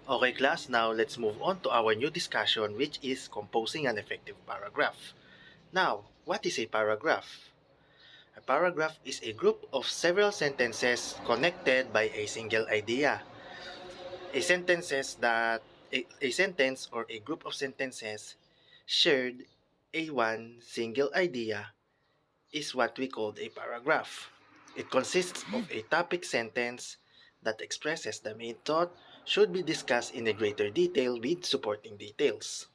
Okay class, now let's move on to our new discussion, which is composing an effective paragraph. Now, what is a paragraph? A paragraph is a group of several sentences connected by a single idea. A sentence or a group of sentences shared a one single idea is what we call a paragraph. It consists of a topic sentence that expresses the main thought should be discussed in a greater detail with supporting details.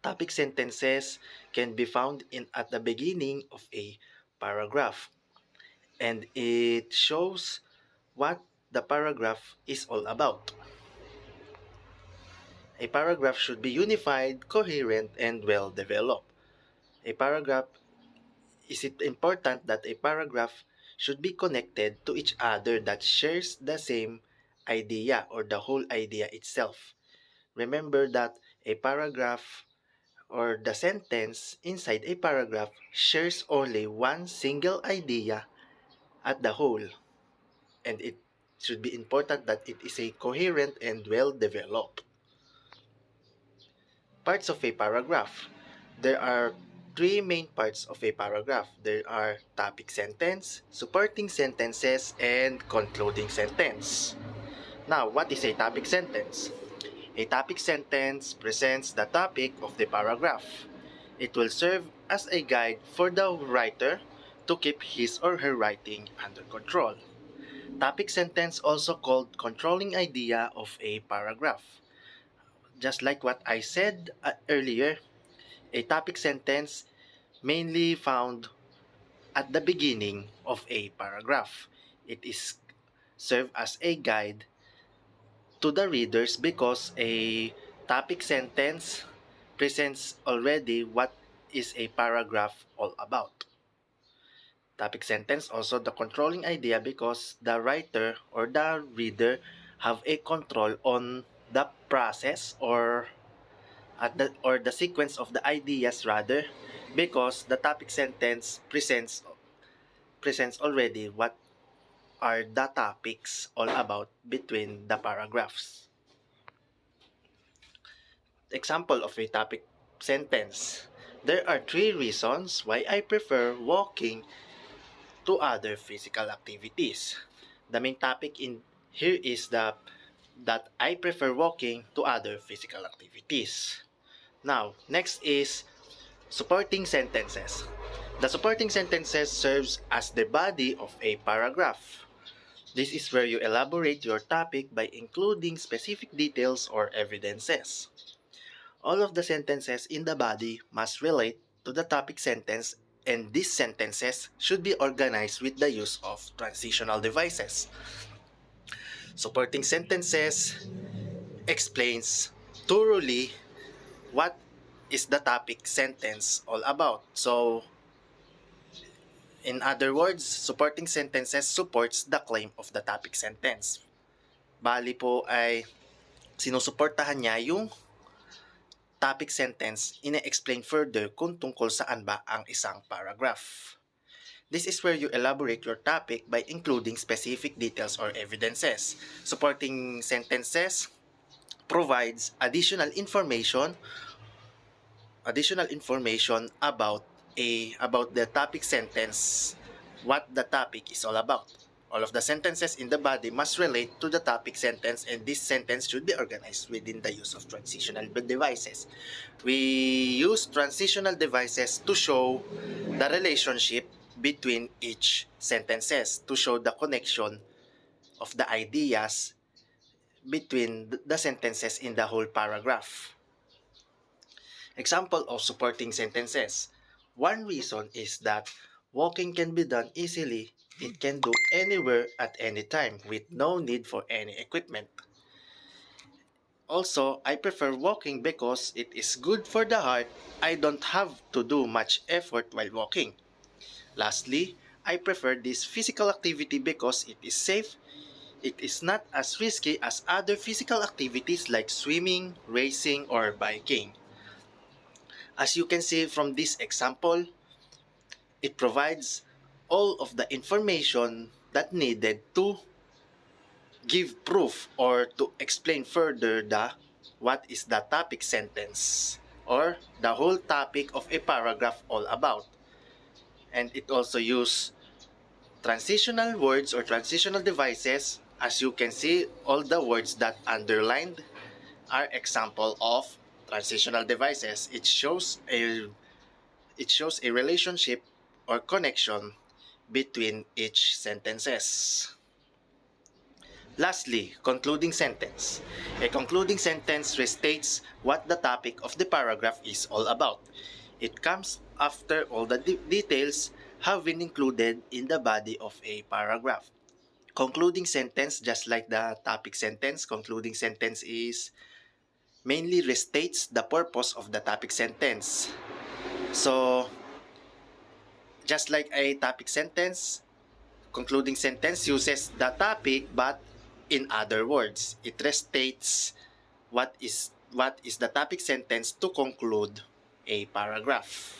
Topic sentences can be found in at the beginning of a paragraph, and it shows what the paragraph is all about. A paragraph should be unified, coherent, and well developed. A paragraph Is it important that a paragraph should be connected to each other that shares the same idea or the whole idea itself? Remember that a paragraph or the sentence inside a paragraph shares only one single idea at the whole, and it should be important that it is a coherent and well developed. Parts of a paragraph. There are three main parts of a paragraph. There are topic sentence, supporting sentences, and concluding sentence. Now, what is a topic sentence? A topic sentence presents the topic of the paragraph. It will serve as a guide for the writer to keep his or her writing under control. Topic sentence also called controlling idea of a paragraph. Just like what I said earlier, a topic sentence mainly found at the beginning of a paragraph. It is served as a guide to the readers because a topic sentence presents already what is a paragraph all about. Topic sentence also the controlling idea because the writer or the reader have a control on the process or the sequence of the ideas rather, because the topic sentence presents already what are the topics all about between the paragraphs. Example of a topic sentence. There are three reasons why I prefer walking to other physical activities. The main topic in here is that I prefer walking to other physical activities. Now, next is supporting sentences. The supporting sentences serves as the body of a paragraph. This is where you elaborate your topic by including specific details or evidences. All of the sentences in the body must relate to the topic sentence, and these sentences should be organized with the use of transitional devices. Supporting sentences explains thoroughly what is the topic sentence all about. So, in other words, supporting sentences supports the claim of the topic sentence. Bali po ay sinusuportahan niya yung topic sentence, ine-explain further kung tungkol saan ba ang isang paragraph. This is where you elaborate your topic by including specific details or evidences. Supporting sentences provides additional information about the topic sentence, what the topic is all about. All of the sentences in the body must relate to the topic sentence, and this sentence should be organized within the use of transitional devices. We use transitional devices to show the relationship between each sentences, to show the connection of the ideas between the sentences in the whole paragraph. Example of supporting sentences. One reason is that walking can be done easily. It can do anywhere at any time with no need for any equipment. Also, I prefer walking because it is good for the heart. I don't have to do much effort while walking. Lastly, I prefer this physical activity because it is safe. It is not as risky as other physical activities like swimming, racing, or biking. As you can see from this example, it provides all of the information that needed to give proof or to explain further the what is the topic sentence or the whole topic of a paragraph all about. And it also use transitional words or transitional devices. As you can see, all the words that underlined are example of transitional devices. It shows a relationship or connection between each sentences. Lastly, concluding sentence. A concluding sentence restates what the topic of the paragraph is all about. It comes after all the details have been included in the body of a paragraph. Concluding sentence, just like the topic sentence, concluding sentence is mainly restates the purpose of the topic sentence. So, just like a topic sentence, concluding sentence uses the topic but in other words. It restates what is the topic sentence to conclude a paragraph.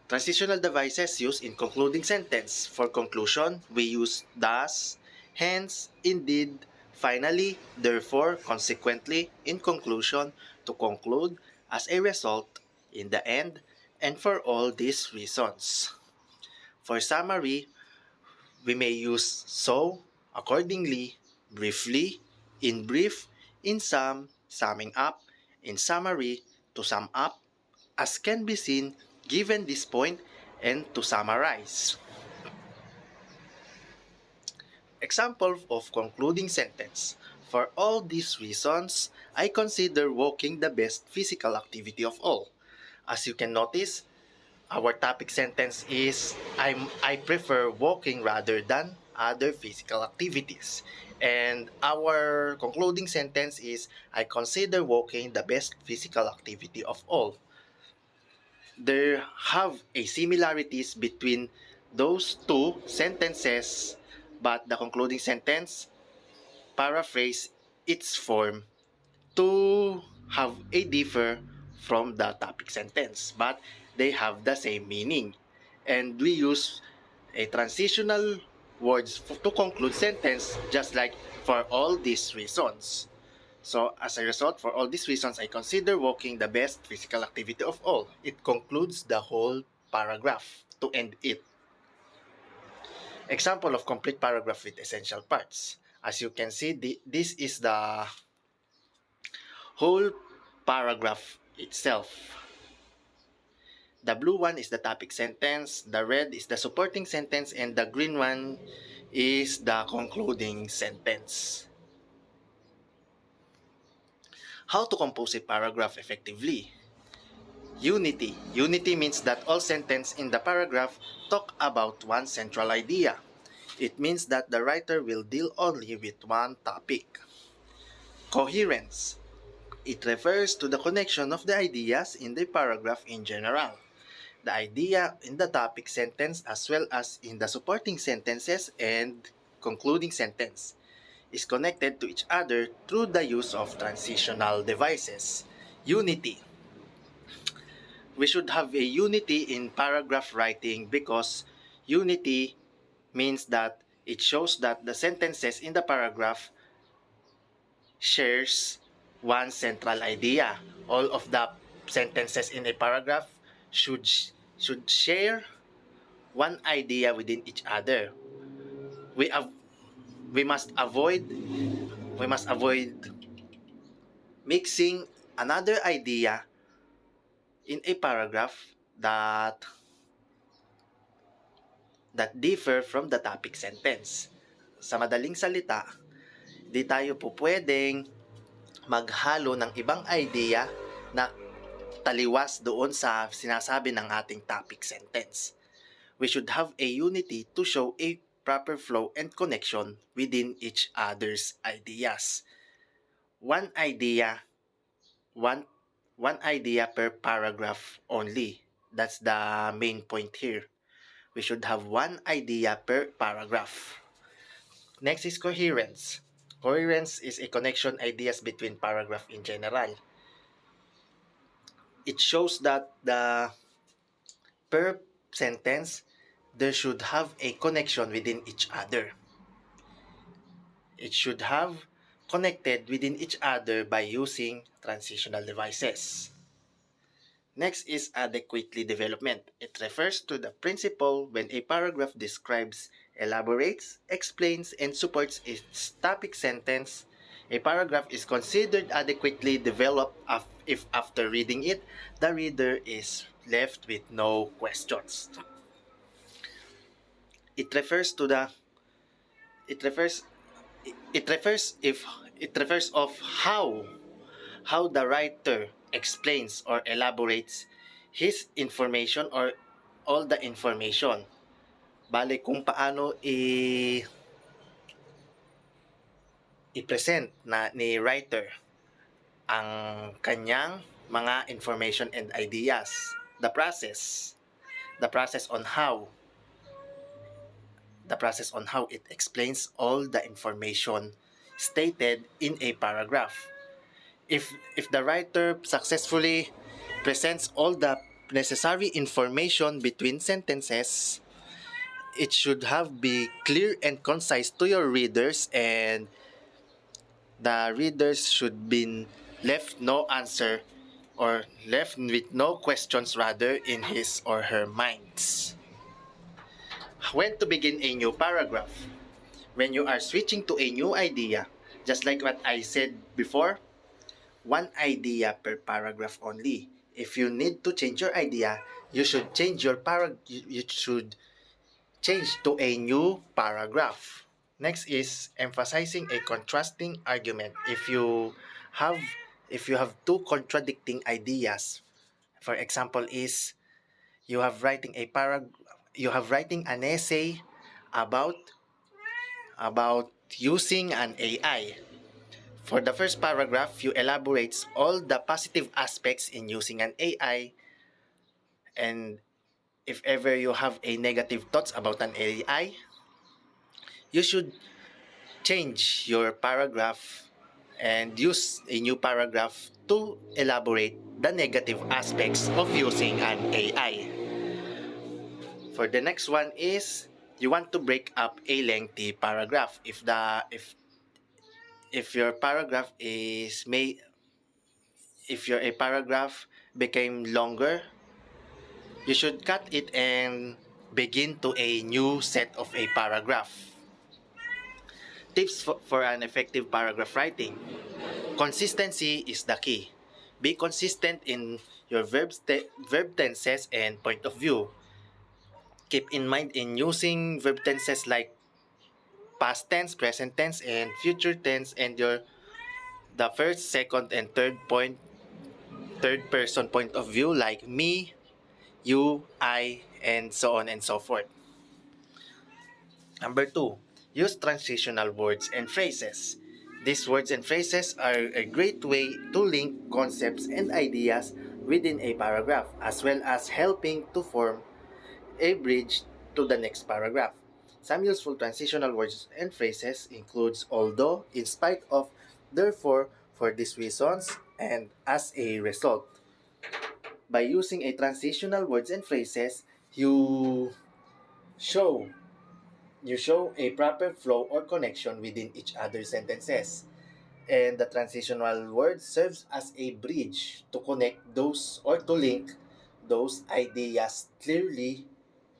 Transitional devices used in concluding sentence. For conclusion, we use thus, hence, indeed, finally, therefore, consequently, in conclusion, to conclude, as a result, in the end, and for all these reasons. For summary, we may use so, accordingly, briefly, in brief, in sum, summing up, in summary, to sum up, as can be seen given this point, and to summarize. Example of concluding sentence. For all these reasons, I consider walking the best physical activity of all. As you can notice, our topic sentence is I prefer walking rather than other physical activities. And our concluding sentence is I consider walking the best physical activity of all. There have a similarities between those two sentences, but the concluding sentence paraphrase its form to have a differ from the topic sentence, but they have the same meaning. And we use a transitional words to conclude sentence, just like for all these reasons. So as a result, for all these reasons, I consider walking the best physical activity of all. It concludes the whole paragraph to end it. Example of complete paragraph with essential parts. As you can see, this is the whole paragraph itself. The blue one is the topic sentence, the red is the supporting sentence, and the green one is the concluding sentence. How to compose a paragraph effectively? Unity. Unity means that all sentences in the paragraph talk about one central idea. It means that the writer will deal only with one topic. Coherence. It refers to the connection of the ideas in the paragraph in general. The idea in the topic sentence as well as in the supporting sentences and concluding sentence is connected to each other through the use of transitional devices. Unity. We should have a unity in paragraph writing because unity means that it shows that the sentences in the paragraph shares one central idea. All of the sentences in a paragraph should should share one idea within each other. We av- we must avoid we must avoid mixing another idea in a paragraph that differ from the topic sentence. Sa madaling salita, di tayo po pwedeng maghalo ng ibang idea na taliwas doon sa sinasabi ng ating topic sentence. We should have a unity to show a proper flow and connection within each other's ideas. One idea, one one idea per paragraph only. That's the main point here. We should have one idea per paragraph. Next is coherence. Coherence is a connection ideas between paragraph in general. It shows that the per sentence there should have a connection within each other. It should have connected within each other by using transitional devices. Next is adequately development. It refers to the principle when a paragraph describes, elaborates, explains, and supports its topic sentence. A paragraph is considered adequately developed if after reading it, the reader is left with no questions. It refers to the it refers it refers if it refers of how the writer explains or elaborates his information or all the information. Bale kung paano i-present ni writer ang kanyang mga information and ideas. The process on how it explains all the information stated in a paragraph. If the writer successfully presents all the necessary information between sentences, it should have be clear and concise to your readers, and the readers should be left no answer or left with no questions rather in his or her minds. When to begin a new paragraph? When you are switching to a new idea, just like what I said before, one idea per paragraph only. If you need to change your idea, you should change you should change to a new paragraph. Next is emphasizing a contrasting argument. Have if you have two contradicting ideas, for example is you have writing an essay about using an AI. For the first paragraph, you elaborate all the positive aspects in using an AI, and if ever you have a negative thoughts about an AI, you should change your paragraph and use a new paragraph to elaborate the negative aspects of using an AI. For the next one is you want to break up a lengthy paragraph. If your paragraph is made if your a paragraph became longer, you should cut it and begin to a new set of a paragraph. Tips for an effective paragraph writing. Consistency is the key. Be consistent in your verb tenses and point of view. Keep in mind in using verb tenses like past tense, present tense, and future tense, and the first, second, and third person point of view like me, you, I, and so on and so forth. Number 2, use transitional words and phrases. These words and phrases are a great way to link concepts and ideas within a paragraph, as well as helping to form a bridge to the next paragraph. Some useful transitional words and phrases includes although, in spite of, therefore, for these reasons, and as a result. By using a transitional words and phrases, you show a proper flow or connection within each other's sentences. And the transitional word serves as a bridge to connect those or to link those ideas clearly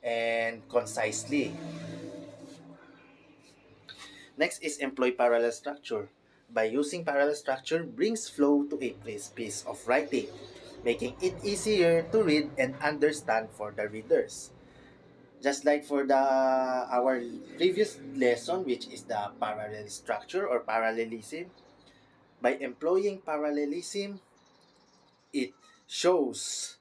and concisely. Next is employ parallel structure. By using parallel structure brings flow to a piece of writing, making it easier to read and understand for the readers. Just like for our previous lesson, which is the parallel structure or parallelism, by employing parallelism, it shows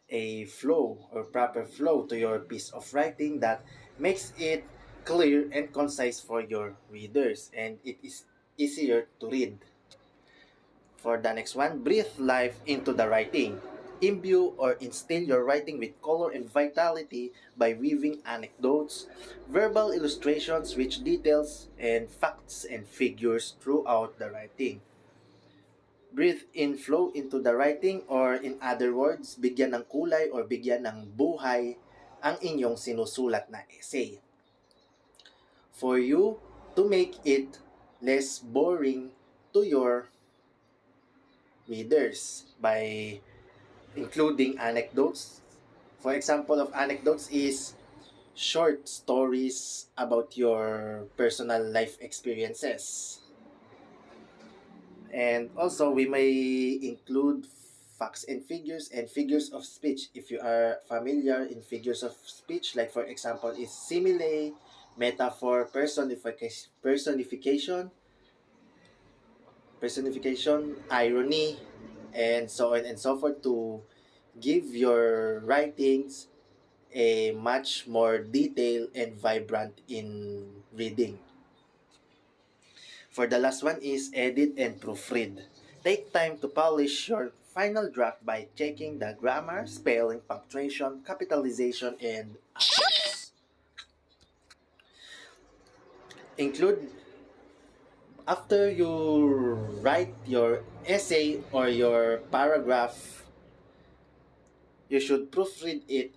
a flow or proper flow to your piece of writing that makes it clear and concise for your readers, and it is easier to read. For the next one, breathe life into the writing. Imbue or instill your writing with color and vitality by weaving anecdotes, verbal illustrations, rich details, and facts and figures throughout the writing. Breathe in flow into the writing, or in other words, bigyan ng kulay or bigyan ng buhay ang inyong sinusulat na essay. For you to make it less boring to your readers by including anecdotes. For example of anecdotes is short stories about your personal life experiences. And also, we may include facts and figures of speech. If you are familiar in figures of speech, like for example, is simile, metaphor, personification, irony, and so on and so forth to give your writings a much more detailed and vibrant in reading. For the last one is edit and proofread. Take time to polish your final draft by checking the grammar, spelling, punctuation, capitalization, and others. Include after you write your essay or your paragraph, you should proofread it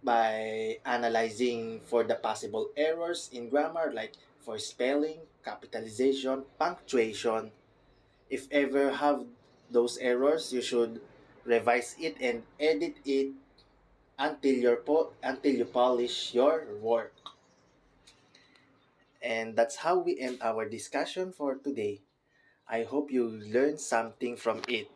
by analyzing for the possible errors in grammar like for spelling, capitalization, punctuation. If ever have those errors, you should revise it and edit it until you polish your work. And that's how we end our discussion for today. I hope you learned something from it.